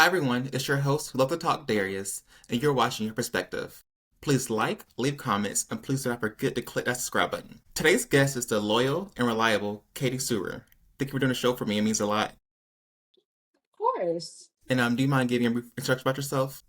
Hi everyone, it's your host who loves to talk, Darius, and you're watching Your Perspective. Please like, leave comments, and please do not forget to click that subscribe button. Today's guest is the loyal and reliable Katie Surber. Thank you for doing the show for me. It means a lot. Course. And do you mind giving a brief introduction about yourself?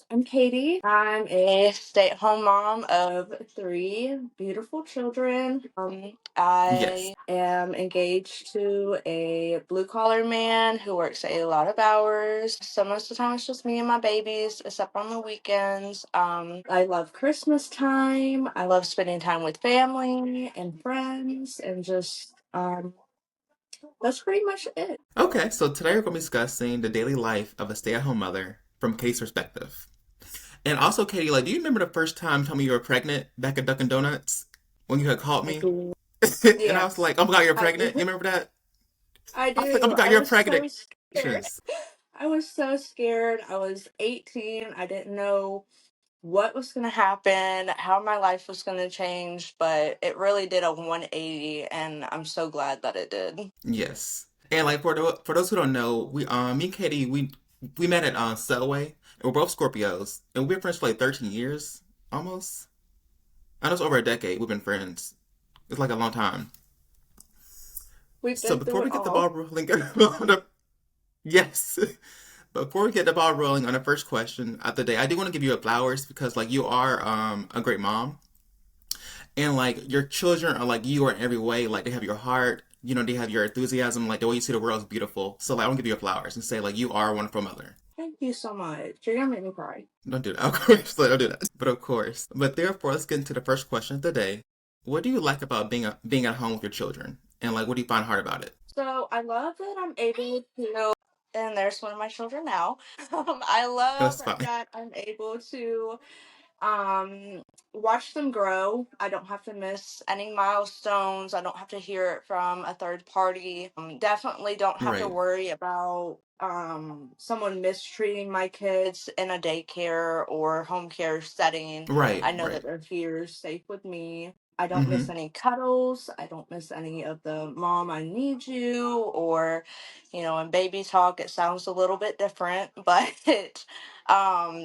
I'm Katie. I'm a stay-at-home mom of three beautiful children. Yes. I am engaged to a blue-collar man who works a lot of hours. So most of the time it's just me and my babies, except on the weekends. I love Christmas time. I love spending time with family and friends, and just that's pretty much it. Okay, so today we're going to be discussing the daily life of a stay-at-home mother from Katie's perspective. And also, Katie, do you remember the first time you told me you were pregnant back at Dunkin' Donuts when you had called I me? do. And I was Yes, like, oh my God, you're I pregnant? do. You remember that? I I was like, oh do. my God, I you're was so pregnant. scared. I was so scared. I was 18. I didn't know what was going to happen, how my life was going to change, but it really did a 180, and I'm so glad that it did. Yes. And for those who don't know, me and Katie we met at Subway. And we're both Scorpios, and we've been friends for like 13 years almost. I know it's over a decade. We've been friends. It's like a long time. We've So been before through we it get the all. ball rolling, yes. Before we get the ball rolling on the first question of the day, I do want to give you a flowers because you are a great mom, and your children are like you are in every way. Like they have your heart. They have your enthusiasm. Like the way you see the world is beautiful. So I want to give you a flowers and say you are a wonderful mother. Thank you so much. You're going to make me cry. Don't do that. Of course, don't do that. But of course. But therefore, let's get into the first question of the day. What do you like about being at home with your children, and what do you find hard about it? So I love that I'm able to, and there's one of my children now. I love That's fine. that I'm able to um watch them grow. I don't have to miss any milestones. I don't have to hear it from a third party. Definitely don't have to Right. worry about someone mistreating my kids in a daycare or home care setting. Right. I know that Right. they're here safe with me. I don't miss Mm-hmm. any cuddles. I don't miss any of the mom, I need you, or, in baby talk, it sounds a little bit different, but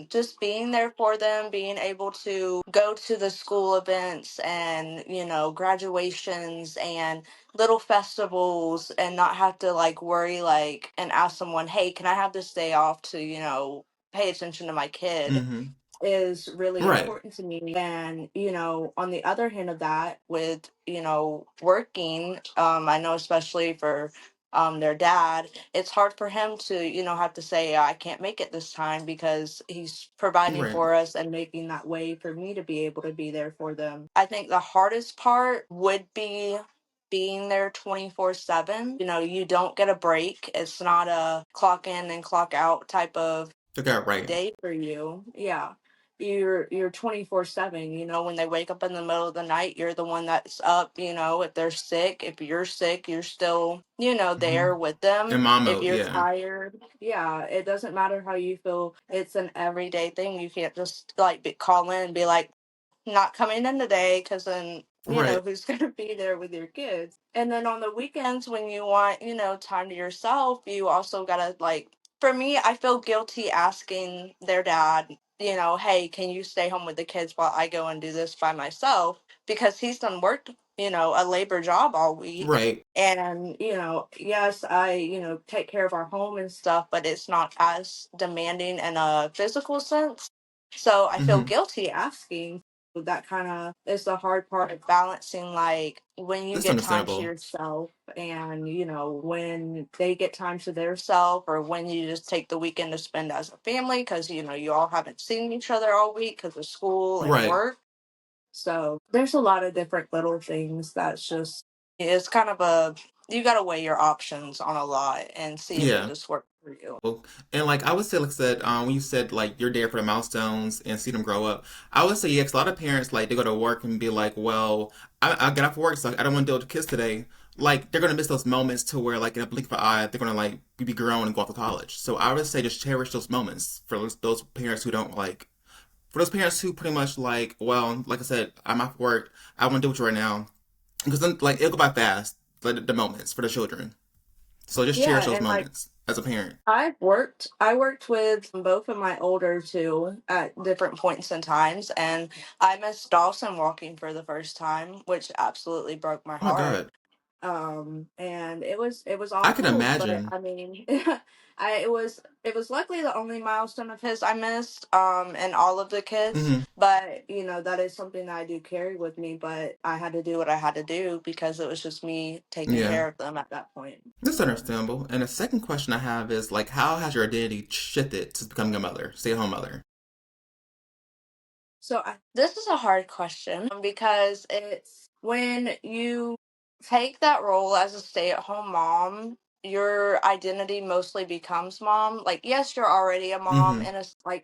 just being there for them, being able to go to the school events and, graduations and little festivals, and not have to worry, and ask someone, hey, can I have this day off to, pay attention to my kid, Mm-hmm. is really Right. important to me. And, on the other hand of that, with, working, I know especially for their dad, it's hard for him to, have to say, I can't make it this time, because he's providing Right. for us and making that way for me to be able to be there for them. I think the hardest part would be being there 24/7. You don't get a break. It's not a clock in and clock out type of You got it right. day for you. Yeah. You're 24/7, when they wake up in the middle of the night, you're the one that's up, if they're sick, if you're sick, you're still, Mm-hmm. there with them. In mom If mode, you're yeah. tired, yeah, it doesn't matter how you feel. It's an everyday thing. You can't just call in and be like, not coming in today, because then Right. who's going to be there with your kids. And then on the weekends, when you want time to yourself, you also gotta, for me, I feel guilty asking their dad, hey, can you stay home with the kids while I go and do this by myself, because he's done worked a labor job all week. Right. And yes, I take care of our home and stuff, but it's not as demanding in a physical sense. So I feel Mm-hmm. guilty asking. That kind of is the hard part of balancing, when you It's get time to understandable. yourself, and when they get time to their self, or when you just take the weekend to spend as a family, because you all haven't seen each other all week because of school and Right. work. So there's a lot of different little things that's just, it's kind of a, you got to weigh your options on a lot and see if it Yeah. just works for you. And I would say, like I said, when you said you're there for the milestones and see them grow up, I would say yeah, 'cause a lot of parents they go to work and be like, well, I got off work, so I don't want to deal with the kids today. They're gonna miss those moments to where in a blink of an eye they're gonna be grown and go off to college. So I would say just cherish those moments for those parents who don't for those parents who pretty much well, like I said, I'm off work, I want to do it right now because then it'll go by fast, the moments for the children. So just Yeah, cherish those and moments. as a parent? I worked with both of my older two at different points in times, and I missed Dawson walking for the first time, which absolutely broke my Oh my heart. God. And it was I can awful, but imagine. I mean, it was luckily the only milestone of his I missed, and all of the kids. Hmm. But you know that is something that I do carry with me. But I had to do what I had to do because it was just me taking Yeah. care of them at that point. That's understandable. And the second question I have is like, how has your identity shifted to becoming a mother, stay-at-home mother? This is a hard question because it's when you take that role as a stay-at-home mom, your identity mostly becomes mom. Like, yes, you're already a mom Hmm. in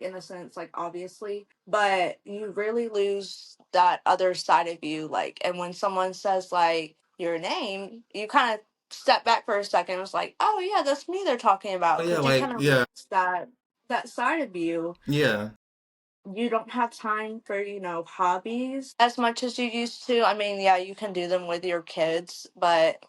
in a sense, like obviously, but you really lose that other side of you. Like, and when someone says like your name, you kind of step back for a second. It's like, oh yeah, that's me they're talking Oh about yeah, because you like kind of yeah, lose that side of you. yeah, You don't have time for, you know, hobbies as much as you used to. I mean, yeah, you can do them with your kids, but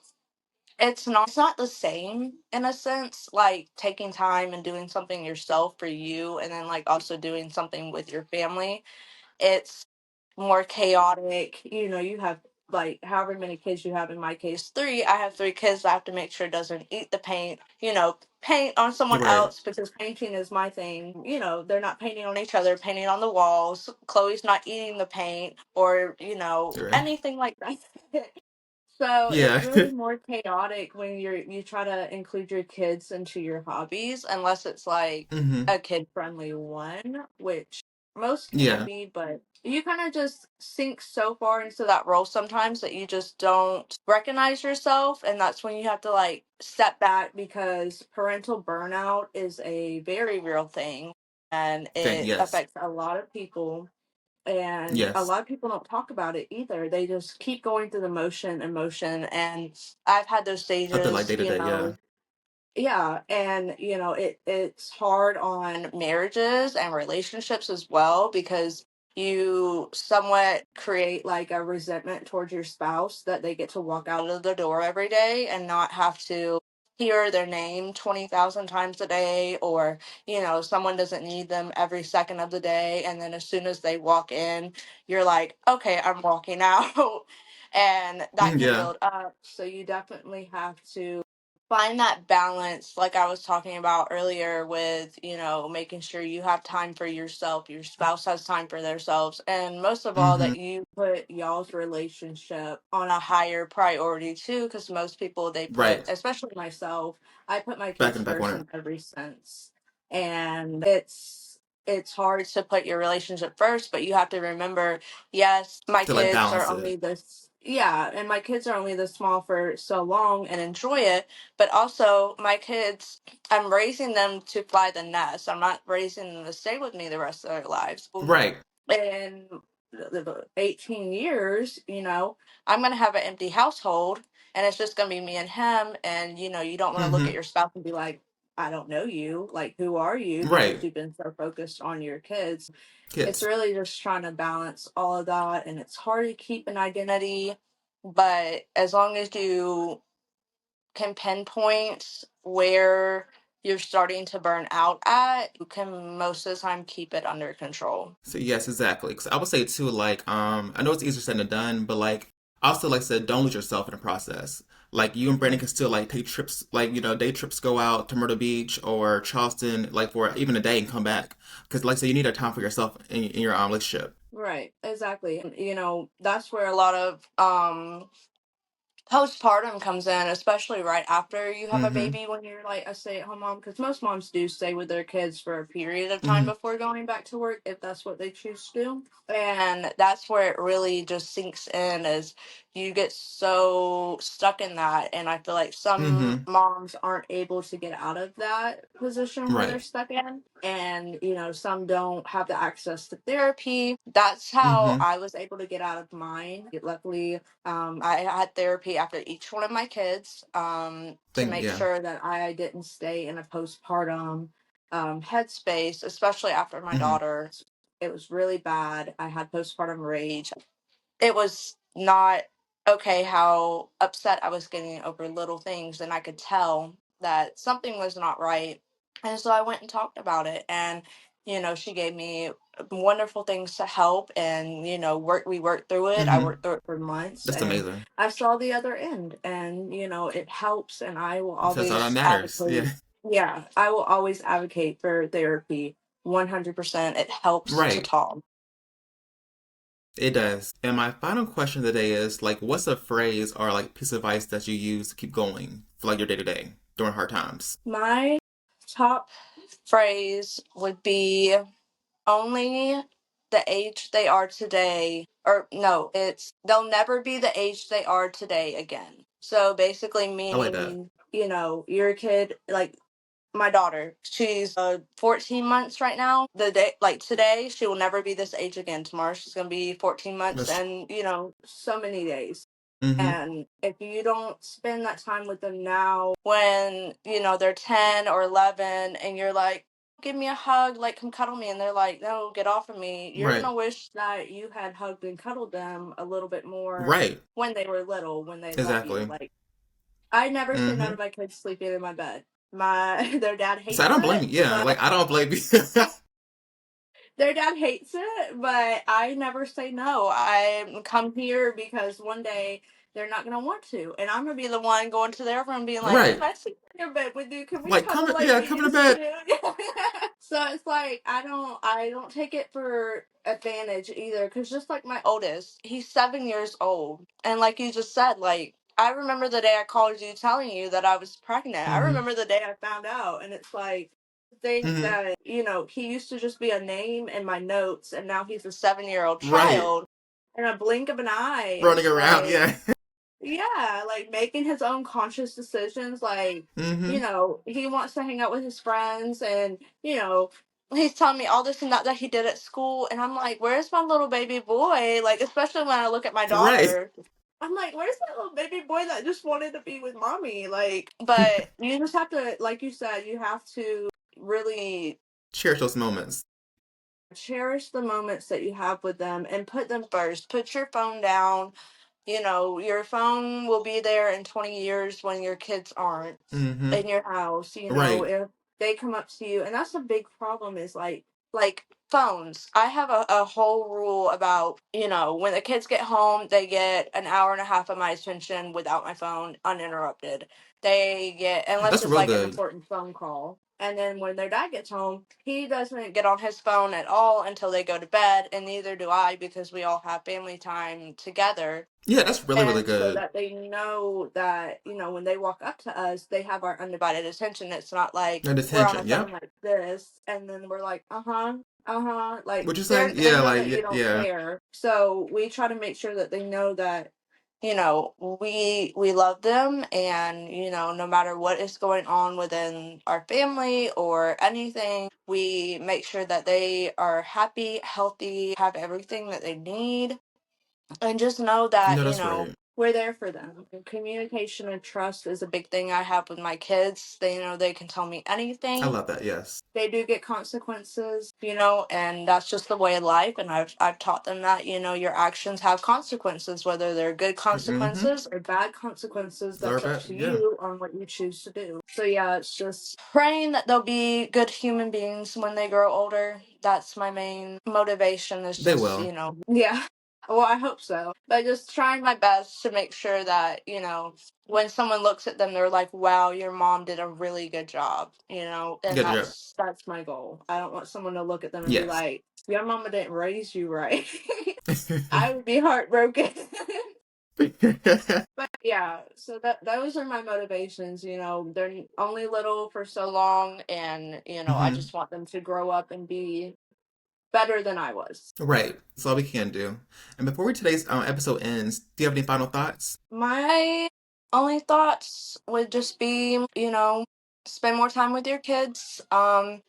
it's not the same in a sense, like taking time and doing something yourself for you and then like also doing something with your family. It's more chaotic. You know, you have like however many kids you have. In my case, three. I have three kids. I have to make sure it doesn't eat the paint. You know, paint on someone right, else because painting is my thing. You know, they're not painting on each other, painting on the walls. Chloe's not eating the paint or, you know, right. anything like that. So it's Yeah. really more chaotic when you try to include your kids into your hobbies, unless it's like Hmm. a kid friendly one, which most can Yeah. be, but you kind of just sink so far into that role sometimes that you just don't recognize yourself. And that's when you have to like step back because parental burnout is a very real thing and Thank it yes. affects a lot of people, and a Yes. lot of people don't talk about it either. They just keep going through the motion and motion, and I've had those Up to like stages, day to you day, yeah. know. Yeah, and you know, it's hard on marriages and relationships as well because you somewhat create like a resentment towards your spouse that they get to walk out of the door every day and not have to hear their name 20,000 times a day, or you know, someone doesn't need them every second of the day, and then as soon as they walk in, you're like, "Okay, I'm walking out." And that Mm, can yeah. build up. So you definitely have to find that balance like I was talking about earlier with, you know, making sure you have time for yourself, your spouse has time for themselves, and most of all Hmm. that you put y'all's relationship on a higher priority too, because most people they put, Right. especially myself, I put my Back kids in the back first corner. in every sense. And it's hard to put your relationship first, but you have to remember, yes, my To like kids are balance it. only this, yeah, and my kids are only this small for so long and enjoy it, but also my kids, I'm raising them to fly the nest. I'm not raising them to stay with me the rest of their lives. Right. In the 18 years, you know, I'm going to have an empty household and it's just going to be me and him. And, you know, you don't want to look at Hmm. your spouse and be like, I don't know you. Like, who are you? Because Right. you've been so focused on your kids. It's Kids. really just trying to balance all of that. And it's hard to keep an identity. But as long as you can pinpoint where you're starting to burn out at, you can most of the time keep it under control. So yes, exactly. Because I would say too, like, I know it's easier said than done, but like, also like I said, don't lose yourself in the process. Like you and Brandon can still like take trips, like day trips, go out to Myrtle Beach or Charleston, like for even a day and come back. Because like I said, you need a time for yourself in your relationship. Right, exactly. And you know, that's where a lot of postpartum comes in, especially right after you have a Hmm. baby when you're like a stay-at-home mom, because most moms do stay with their kids for a period of time Hmm. before going back to work if that's what they choose to do. And that's where it really just sinks in as you get so stuck in that. And I feel like some Hmm. moms aren't able to get out of that position where they're Right. stuck in. And, you know, some don't have the access to therapy. That's how Hmm. I was able to get out of mine. Luckily, I had therapy after each one of my kids, to Think make yeah. sure that I didn't stay in a postpartum headspace, especially after my Hmm. daughter. It was really bad. I had postpartum rage. It was not okay how upset I was getting over little things, and I could tell. that something was not right. And so I went and talked about it. And, she gave me wonderful things to help. And, we worked through it. I Mm-hmm. worked through it for months. That's And amazing. I saw the other end. And, it helps. And I will That's all that always matters. advocate. Yeah. Yeah, I will always advocate for therapy. 100%. It helps to Right. talk. It does. And my final question today is like, what's a phrase or like piece of advice that you use to keep going for like your day to day during hard times? My top phrase would be only the age they are today, or no, it's they'll never be the age they are today again. So basically, I like that. meaning, you're a kid, like my daughter, she's 14 months right now. The day, like today, she will never be this age again. Tomorrow, she's going to be 14 months That's, and, so many days. mm-hmm. And if you don't spend that time with them now, when, they're 10 or 11, and you're like, give me a hug, like, come cuddle me. And they're like, no, get off of me. You're going Right. to wish that you had hugged and cuddled them a little bit more Right. when they were little, when they love you. Exactly. Like, I never say no Mm-hmm. to my kids sleeping in my bed. Their dad So I hates don't blame it, you. Yeah. but Like I don't blame you. their dad hates it, but I never say no. I come here because one day they're not gonna want to, and I'm gonna be the one going to their room, being like, "Can Right. I sleep in your bed with you? Can we Like come cuddle like yeah, we come to used bed. to?" So it's like I don't take it for advantage either, because just like my oldest, he's 7 years old, and like you just said, like. I remember the day I called you telling you that I was pregnant. I Mm-hmm. remember the day I found out, and it's like, think Mm-hmm. that, he used to just be a name in my notes, and now he's a 7-year-old Right. child in a blink of an eye. Running It's around. like, Yeah. yeah, like making his own conscious decisions. Like, Mm-hmm. he wants to hang out with his friends, and, he's telling me all this and that he did at school. And I'm like, where's my little baby boy? Like, especially when I look at my Right. daughter. I'm like, where's that little baby boy that just wanted to be with mommy? Like, but you just have to, like you said, you have to really Cherish those moments. cherish the moments that you have with them and put them first. Put your phone down. Your phone will be there in 20 years when your kids aren't Mm-hmm. in your house, Right. if they come up to you. And that's a big problem, is like phones. I have a whole rule about, when the kids get home, they get an hour and a half of my attention without my phone uninterrupted. They get, unless That's it's real like an good. important phone call. And then when their dad gets home, he doesn't get on his phone at all until they go to bed, and neither do I, because we all have family time together. Yeah, that's really, really And so good. that they know that, when they walk up to us, they have our undivided attention. It's not like And we're on a attention. phone Yep. like this, and then we're like, uh-huh. Like, Would you say? they Yeah, know like that you don't yeah. care. So we try to make sure that they know that, we love them, and, no matter what is going on within our family or anything, we make sure that they are happy, healthy, have everything that they need, and just know that, No, that's right. we're there for them. And communication and trust is a big thing I have with my kids. They know they can tell me I anything. love that. Yes. They do get consequences, and that's just the way of life. And I've taught them that, your actions have consequences, whether they're good Mm-hmm. consequences or bad consequences. That's up Surber. to Yeah. you on what you choose to do. So yeah, it's just praying that they'll be good human beings when they grow older. That's my main motivation, is They just, will. yeah. Well, I hope so. But just trying my best to make sure that, when someone looks at them, they're like, wow, your mom did a really good job, and Good job. that's my goal. I don't want someone to look at them and be Yes. like, your mama didn't raise you right. I would be heartbroken. But yeah, so those are my motivations. They're only little for so long, and, I hmm just want them to grow up and be better than I was. Right. That's all we can do. And before today's episode ends, do you have any final thoughts? My only thoughts would just be, spend more time with your kids.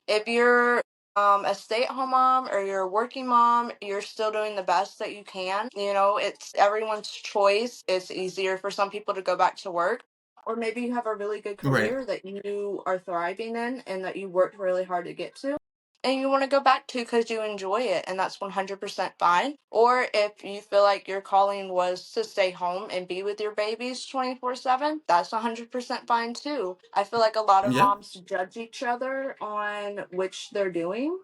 If you're a stay-at-home mom or you're a working mom, you're still doing the best that you can. It's everyone's choice. It's easier for some people to go back to work. Or maybe you have a really good Right. career that you are thriving in and that you worked really hard to get to. and you want to go back to because you enjoy it, and that's 100% fine. Or if you feel like your calling was to stay home and be with your babies 24/7, that's 100% fine too. I feel like a lot of Yeah, moms judge each other on which they're doing,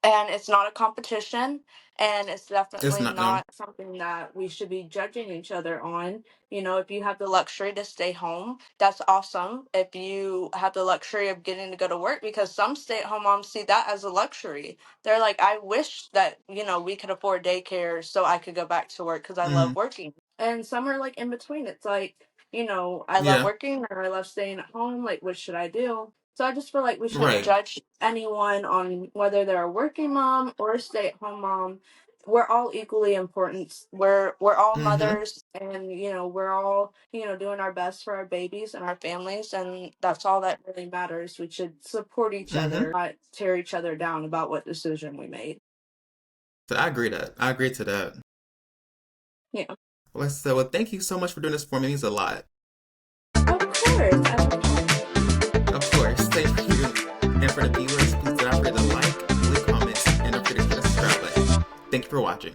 and it's not a competition, and it's it's definitely not no. not something that we should be judging each other on. You know, if you have the luxury to stay home, that's awesome. If you have the luxury of getting to go to work, because some stay-at-home moms see that as a luxury. They're like, I wish that, we could afford daycare so I could go back to work because I love Hmm. working. And some are like in between. It's like, I love Yeah, working and I love staying at home. Like, what should I do? So I just feel like we shouldn't right. judge anyone on whether they're a working mom or a stay-at-home mom. We're all equally important. We're all Hmm. mothers, and we're all doing our best for our babies and our families, and that's all that really matters. We should support each Hmm. other, not tear each other down about what decision we made. So I agree that. I agree to that. Yeah, Well, thank you so much for doing this for me. It means a lot. of course. Anytime. Of course. Same for you. And for the viewers, please do not forget to like, leave comments, and don't forget to hit the subscribe button. Thank you for watching.